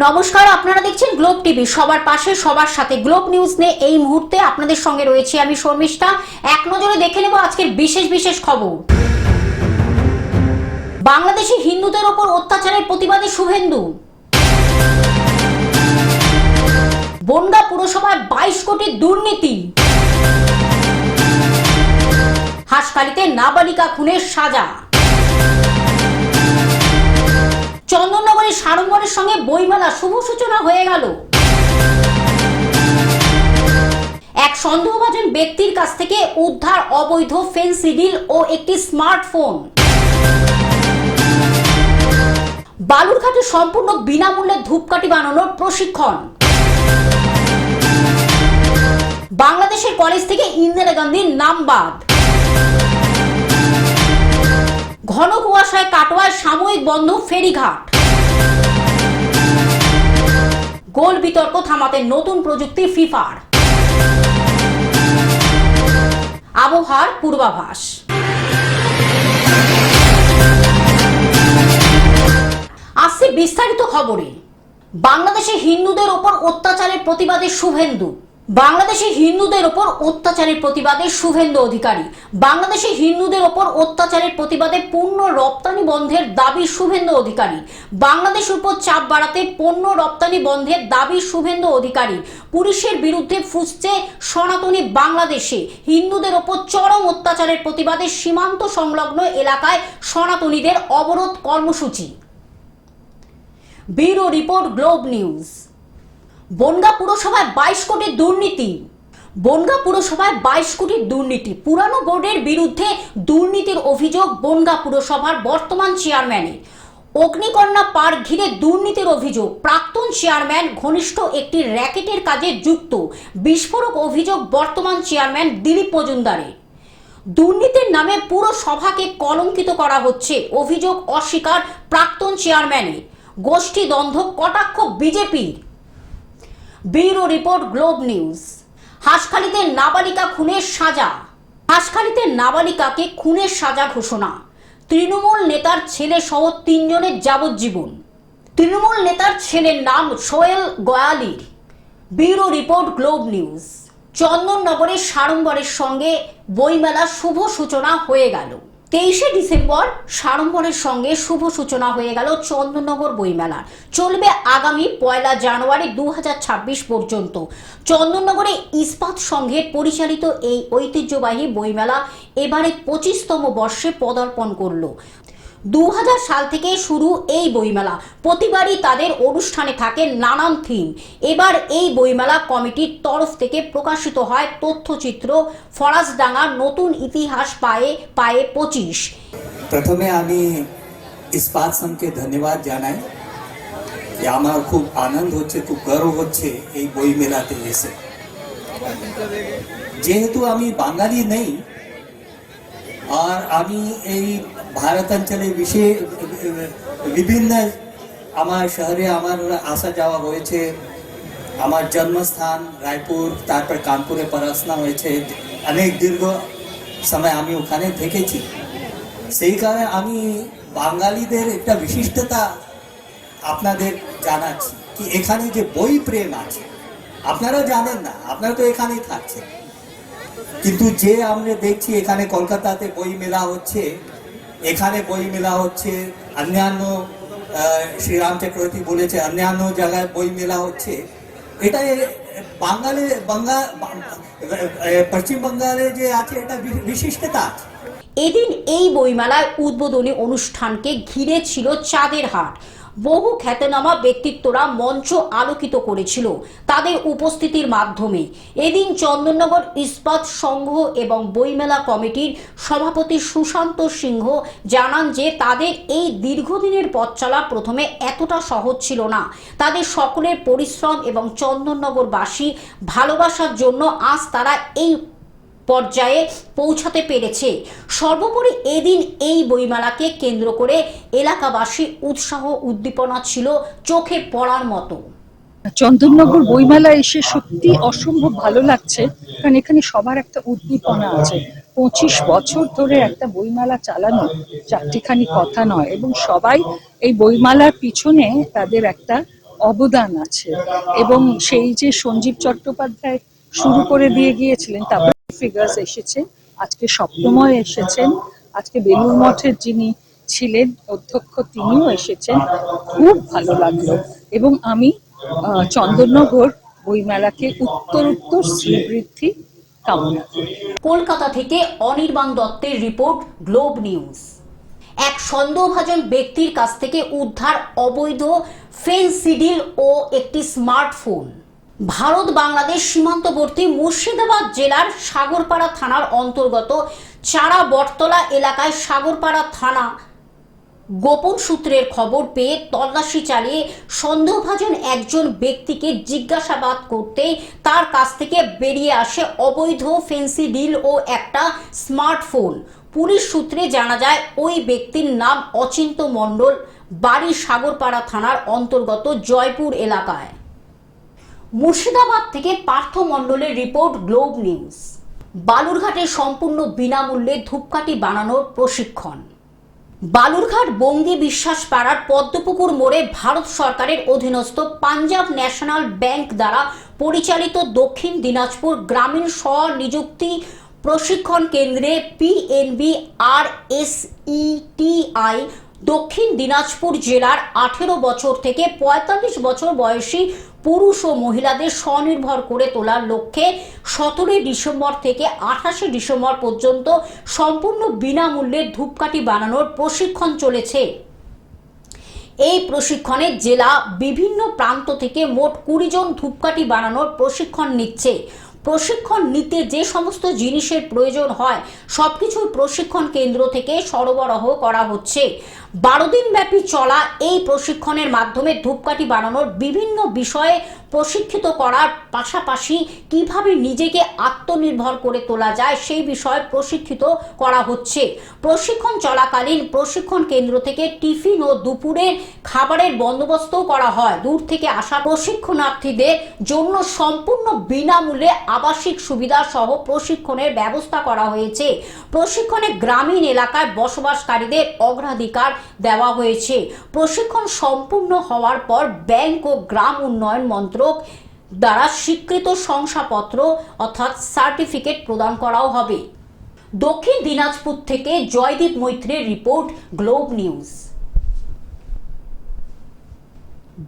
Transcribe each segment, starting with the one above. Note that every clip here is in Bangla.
নমস্কার, আপনারা দেখছেন গ্লোব টিভি। সবার পাশে সবার সাথে গ্লোব নিউজ নিয়ে এই মুহূর্তে আপনাদের সঙ্গে রয়েছি আমি শর্মিষ্ঠা। এক নজরে দেখে নেব আজকের বিশেষ বিশেষ খবর। বাংলাদেশে হিন্দুদের ওপর অত্যাচারের প্রতিবাদে শুভেন্দু। বনগাঁ পুরসভায় 22 কোটির দুর্নীতি। হাসখালিতে নাবালিকা খুনের সাজা। চন্দননগরের সাড়ম্বরের সঙ্গে বইমেলা শুভ সূচনা হয়ে গেল। এক সন্দেহভাজন ব্যক্তির কাছ থেকে উদ্ধার অবৈধ ফেন্সিডিল ও একটি স্মার্টফোন। বালুরঘাটে সম্পূর্ণ বিনামূল্যে ধূপকাঠি বানানোর প্রশিক্ষণ। বাংলাদেশের কলেজ থেকে ইন্দিরা গান্ধীর নাম বাদ। ঘন কুয়াশায় কাটোয়ায় সাময়িক বন্ধ ফেরিঘাট। গোল বিতর্ক থামাতে নতুন প্রযুক্তি ফিফার। আবহাওয়ার পূর্বাভাস। আসছে বিস্তারিত খবরে। বাংলাদেশে হিন্দুদের ওপর অত্যাচারের প্রতিবাদে শুভেন্দু। বাংলাদেশে হিন্দুদের ওপর অত্যাচারের প্রতিবাদে শুভেন্দু অধিকারী। বাংলাদেশে হিন্দুদের ওপর অত্যাচারের প্রতিবাদে পণ্য রপ্তানি বন্ধের দাবি শুভেন্দু অধিকারী। বাংলাদেশের উপর চাপ বাড়াতে পণ্য রপ্তানি বন্ধের দাবি শুভেন্দু অধিকারী। পুলিশের বিরুদ্ধে ফুঁসছে সনাতনী বাংলাদেশে। হিন্দুদের ওপর চরম অত্যাচারের প্রতিবাদে সীমান্ত সংলগ্ন এলাকায় সনাতনীদের অবরোধ কর্মসূচি। Bureau report, Globe news. Bongaon পুরসভায় 22 কোটির দুর্নীতি। বনগাঁ পুরসভায় 22 কোটির দুর্নীতি। পুরানো বোর্ডের বিরুদ্ধে দুর্নীতির অভিযোগ বনগাঁ পুরসভার বর্তমান চেয়ারম্যানের। অগ্নিকন্যা পার্ক ঘিরে দুর্নীতির অভিযোগ। প্রাক্তন চেয়ারম্যান ঘনিষ্ঠ একটি র্যাকেটের কাজে যুক্ত। বিস্ফোরক অভিযোগ বর্তমান চেয়ারম্যান দিলীপ মজুমদারের। দুর্নীতির নামে পুরো সভাকে কলঙ্কিত করা হচ্ছে, অভিযোগ অস্বীকার প্রাক্তন চেয়ারম্যানের। গোষ্ঠী দ্বন্দ্ব কটাক্ষ বিজেপির। Bureau report, Globe news. হাসখালিতে নাবালিকা খুনের সাজা। হাসখালিতে নাবালিকাকে খুনের সাজা ঘোষণা। তৃণমূল নেতার ছেলে সহ 3 জনের যাবজ্জীবন। তৃণমূল নেতার ছেলের নাম সোহেল গয়ালির। Bureau report, Globe news. চন্দননগরের সাড়ম্বরের সঙ্গে বইমেলা শুভ সূচনা হয়ে গেল। 23শে ডিসেম্বর সাড়ম্বরের সঙ্গে শুভ সূচনা হয়ে গেল চন্দননগর বইমেলার। চলবে আগামী 1 জানুয়ারি 2026 পর্যন্ত। চন্দননগরে ইস্পাত সংঘের পরিচালিত এই ঐতিহ্যবাহী বইমেলা এবারে 25তম বর্ষে পদার্পণ করল। 2000 সাল থেকে শুরু এই বইমেলা। প্রতিবারই তাদের অনুষ্ঠানে থাকে নানান থিম। এবার এই বইমেলা কমিটির তরফ থেকে প্রকাশিত হয় তথ্যচিত্র ফরাসডাঙ্গার নতুন ইতিহাস পায়ে পায়ে 25। প্রথমে আমি ইস্পাত সংঘকে ধন্যবাদ জানাই। আমার খুব আনন্দ হচ্ছে, খুব গর্ব হচ্ছে এই বইমেলাতে এসে। যেহেতু আমি বাঙালি নেই আর আমি এই ভারতাঞ্চলে বিভিন্ন আমার শহরে আমার আসা যাওয়া হয়েছে। আমার জন্মস্থান রায়পুর, তারপর কানপুরে পড়াশোনা হয়েছে। অনেক দীর্ঘ সময় আমি ওখানে থেকেছি। সেই কারণে আমি বাঙালিদের একটা বিশিষ্টতা আপনাদের জানাচ্ছি কি এখানে যে বই প্রেম আছে আপনারা জানেন না, আপনারা তো এখানেই থাকছেন। কিন্তু যে আমরা দেখছি এখানে কলকাতাতে বই মেলা হচ্ছে, এখানে বই মেলা হচ্ছে, অন্যান্য শ্রীরাম চক্রবর্তী বলেছে অন্যান্য জায়গায় বই মেলা হচ্ছে। এটা পশ্চিম বাংলায় যে আছে এটা বিশিষ্টতা আছে। এদিন এই বইমেলায় উদ্বোধনী অনুষ্ঠানকে ঘিরে ছিল চাঁদের হাট। বহু খ্যাতনামা ব্যক্তিত্বরা মঞ্চ আলোকিত করেছিল তাদের উপস্থিতির মাধ্যমে। এদিন চন্দননগর ইস্পাত সংঘ এবং বইমেলা কমিটির সভাপতি সুশান্ত সিংহ জানান যে তাদের এই দীর্ঘদিনের পথ চলা প্রথমে এতটা সহজ ছিল না। তাদের সকলের পরিশ্রম এবং চন্দননগরবাসী ভালোবাসার জন্য আজ তারা এই পর্যায়ে পৌঁছাতে পেরেছে। সর্বোপরি এদিন এই বইমেলাকে কেন্দ্র করে এলাকাবাসী উৎসাহ উদ্দীপনা ছিল চোখে পড়ার মতো। চন্দননগর বইমেলা এসে সত্যি অসম্ভব ভালো লাগছে, কারণ এখানে সবার একটা উদ্দীপনা আছে। 25 বছর ধরে একটা বইমেলা চালানো চারটিখানি কথা নয়, এবং সবাই এই বইমেলার পিছনে তাদের একটা অবদান আছে। এবং সেই যে সঞ্জীব চট্টোপাধ্যায় শুরু করে দিয়ে গিয়েছিলেন, তারপরে ফিগার্স এসেছে, আজকে সপ্তময় এসেছেন, আজকে বেলুড় মঠের যিনি ছিলেন অধ্যক্ষ তিনিও এসেছেন। খুব ভালো লাগলো এবং আমি চন্দননগর বইমেলাকে উত্তরোত্তর শ্রীবৃদ্ধি কামনা করি। কলকাতা থেকে অনির্বাণ দত্তের রিপোর্ট, গ্লোব নিউজ। এক সন্দেহভাজন ব্যক্তির কাছ থেকে উদ্ধার অবৈধ ফেনসিডিল ও একটি স্মার্টফোন। ভারত বাংলাদেশ সীমান্তবর্তী মুর্শিদাবাদ জেলার সাগরপাড়া থানার অন্তর্গত চারা বটতলা এলাকায় সাগরপাড়া থানা গোপন সূত্রের খবর পেয়ে তল্লাশি চালিয়ে সন্দেহভাজন একজন ব্যক্তিকে জিজ্ঞাসাবাদ করতে তার কাছ থেকে বেরিয়ে আসে অবৈধ ফেন্সিডিল ও একটা স্মার্টফোন। পুলিশ সূত্রে জানা যায় ওই ব্যক্তির নাম অচিন্ত মণ্ডল, বাড়ি সাগরপাড়া থানার অন্তর্গত জয়পুর এলাকায়। মুর্শিদাবাদ থেকে পার্থ মণ্ডলের রিপোর্ট, গ্লোব নিউজ। বালুরঘাটে সম্পূর্ণ বিনামূল্যে ধূপকাঠি বানানোর প্রশিক্ষণ। বালুরঘাট বঙ্গী বিশ্বাস পাড়ার পদ্মপুকুর মোড়ে ভারত সরকারের অধীনস্থ পাঞ্জাব ন্যাশনাল ব্যাংক দ্বারা পরিচালিত দক্ষিণ দিনাজপুর গ্রামীণ স্বনিযুক্তি প্রশিক্ষণ কেন্দ্রে পিএনবি RSETI দক্ষিণ দিনাজপুর জেলার 18 বছর থেকে 45 বছর বয়সী পুরুষ ও মহিলাদের স্বনির্ভর করে তোলার লক্ষ্যে 17 ডিসেম্বর থেকে 28 ডিসেম্বর পর্যন্ত সম্পূর্ণ বিনামূল্যে ধূপকাঠি বানানোর প্রশিক্ষণ চলেছে। এই প্রশিক্ষণে জেলা বিভিন্ন প্রান্ত থেকে মোট 20 জন ধূপকাঠি বানানোর প্রশিক্ষণ নিচ্ছে। প্রশিক্ষণ নিতে যে সমস্ত জিনিসের প্রয়োজন হয় সবকিছু প্রশিক্ষণ কেন্দ্র থেকে সরবরাহ করা হচ্ছে। 12 দিন ব্যাপী চলা এই প্রশিক্ষণের মাধ্যমে ধূপকাঠি বানানোর বিভিন্ন বিষয়ে প্রশিক্ষিত করার পাশাপাশি কিভাবে নিজেকে আত্মনির্ভর করে তোলা যায় সেই বিষয়ে প্রশিক্ষিত করা হচ্ছে। প্রশিক্ষণ চলাকালীন প্রশিক্ষণ কেন্দ্র থেকে টিফিন ও দুপুরের খাবারের বন্দোবস্তও করা হয়। দূর থেকে আসা প্রশিক্ষণার্থীদের জন্য সম্পূর্ণ বিনামূল্যে আবাসিক সুবিধা সহ প্রশিক্ষণের ব্যবস্থা করা হয়েছে। প্রশিক্ষণে গ্রামীণ এলাকায় বসবাসকারীদের অগ্রাধিকার দেওয়া হয়েছে। প্রশিক্ষণ সম্পূর্ণ হওয়ার পর ব্যাংক ও গ্রাম উন্নয়ন মন্ত্রক দ্বারা স্বীকৃত শংসাপত্র অর্থাৎ সার্টিফিকেট প্রদান করাও হবে। দক্ষিণ দিনাজপুর থেকে জয়দীপ মৈত্রের রিপোর্ট, গ্লোব নিউজ।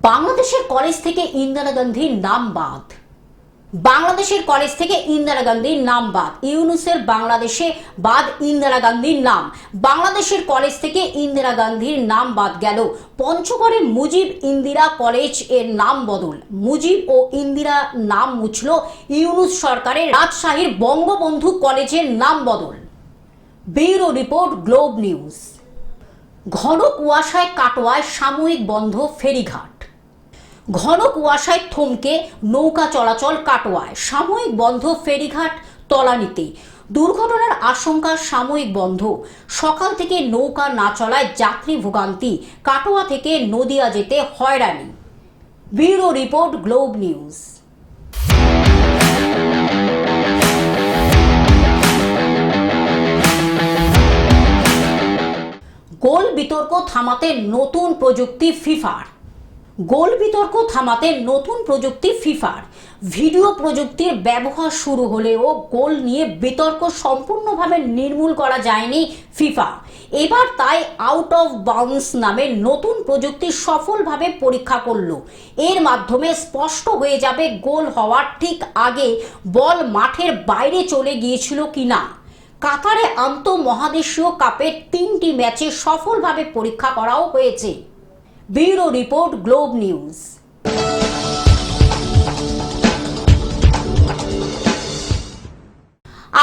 বাংলাদেশের কলেজ থেকে ইন্দিরা গান্ধীর নাম বাদ। বাংলাদেশের কলেজ থেকে ইন্দিরা গান্ধীর নাম বাদ। ইউনুসের বাংলাদেশে বাদ ইন্দিরা গান্ধীর নাম। বাংলাদেশের কলেজ থেকে ইন্দিরা গান্ধীর নাম বাদ গেল। পঞ্চগড়ে মুজিব ইন্দিরা কলেজ এর নাম বদল। মুজিব ও ইন্দিরা নাম মুছল ইউনুস সরকারের। রাজশাহীর বঙ্গবন্ধু কলেজের নাম বদল। Bureau report, Globe news. ঘন কুয়াশায় কাটোয়ায় সাময়িক বন্ধ ফেরিঘাট। ঘন কুয়াশায় থমকে নৌকা চলাচল কাটোয়ায়, সাময়িক বন্ধ ফেরিঘাট তলানিতে। দুর্ঘটনার আশঙ্কা, সাময়িক বন্ধ। সকাল থেকে নৌকা না চলায় যাত্রী ভোগান্তি। কাটোয়া থেকে নদিয়া যেতে হয়রানি। Bureau report, Globe news. গোল বিতর্ক থামাতে নতুন প্রযুক্তি ফিফার। গোল বিতর্ক থামাতে নতুন প্রযুক্তি ফিফার। ভিডিও প্রযুক্তির ব্যবহার শুরু হলেও গোল নিয়ে বিতর্ক সম্পূর্ণভাবে নির্মূল করা যায়নি ফিফা। এবার তাই আউট অফ বাউন্ডস নামে নতুন প্রযুক্তি সফলভাবে পরীক্ষা করলো। এর মাধ্যমে স্পষ্ট হয়ে যাবে গোল হওয়ার ঠিক আগে বল মাঠের বাইরে চলে গিয়েছিল কিনা। কাতারে আন্তঃমহাদেশীয় কাপের 3টি ম্যাচে সফলভাবে পরীক্ষা করাও হয়েছে। Bureau report, Globe news.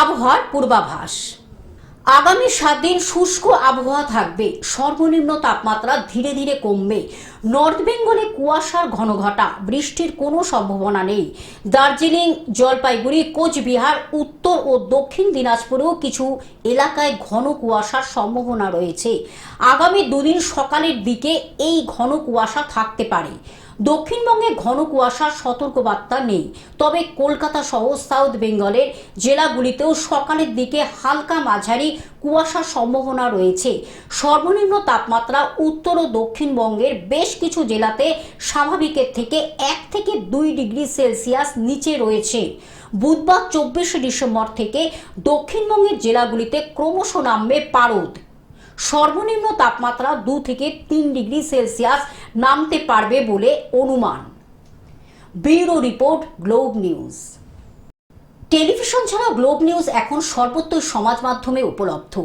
আবহাওয়ার পূর্বাভাস। আগামী 7 দিন শুষ্ক আবহাওয়া থাকবে। সর্বনিম্ন তাপমাত্রা ধীরে ধীরে কমবে। নর্থ বেঙ্গলে কুয়াশার ঘনঘটা, বৃষ্টির কোনো সম্ভাবনা নেই। দার্জিলিং, জলপাইগুড়ি, কোচবিহার, উত্তর ও দক্ষিণ দিনাজপুরেও কিছু এলাকায় ঘন কুয়াশার সম্ভাবনা রয়েছে। আগামী 2 দিন সকালের দিকে এই ঘন কুয়াশা থাকতে পারে। দক্ষিণবঙ্গে ঘন কুয়াশার সতর্কবার্তা নেই, তবে কলকাতা সহ সাউথ বেঙ্গলের জেলাগুলিতেও সকালের দিকে হালকা মাঝারি কুয়াশার সম্ভাবনা রয়েছে। সর্বনিম্ন তাপমাত্রা উত্তর ও দক্ষিণবঙ্গের বেশ কিছু জেলাতে স্বাভাবিকের থেকে 1 থেকে 2 ডিগ্রি সেলসিয়াস নিচে রয়েছে। বুধবার 24 ডিসেম্বর থেকে দক্ষিণবঙ্গের জেলাগুলিতে ক্রমশ নামবে পারদ। সর্বনিম্ন তাপমাত্রা 2 থেকে 3 ডিগ্রি সেলসিয়াস নামতে পারবে বলে অনুমান। Bureau report, Globe news. Television ছাড়া গ্লোব নিউজ এখন সর্বত্র সমাজ মাধ্যমে উপলব্ধ।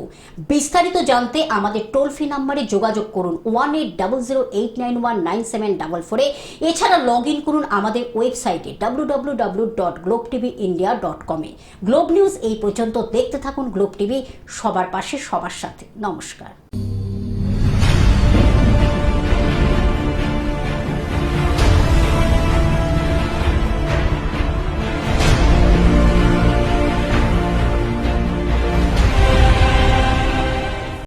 বিস্তারিত জানতে আমাদের টোল ফ্রি নম্বরে যোগাযোগ করুন 180089197444। এছাড়া লগ ইন করুন আমাদের ওয়েবসাইটে www.globtvindia.com। গ্লোব নিউজ এই পর্যন্ত দেখতে থাকুন গ্লোব টিভি, সবার পাশে সবার সাথে। নমস্কার।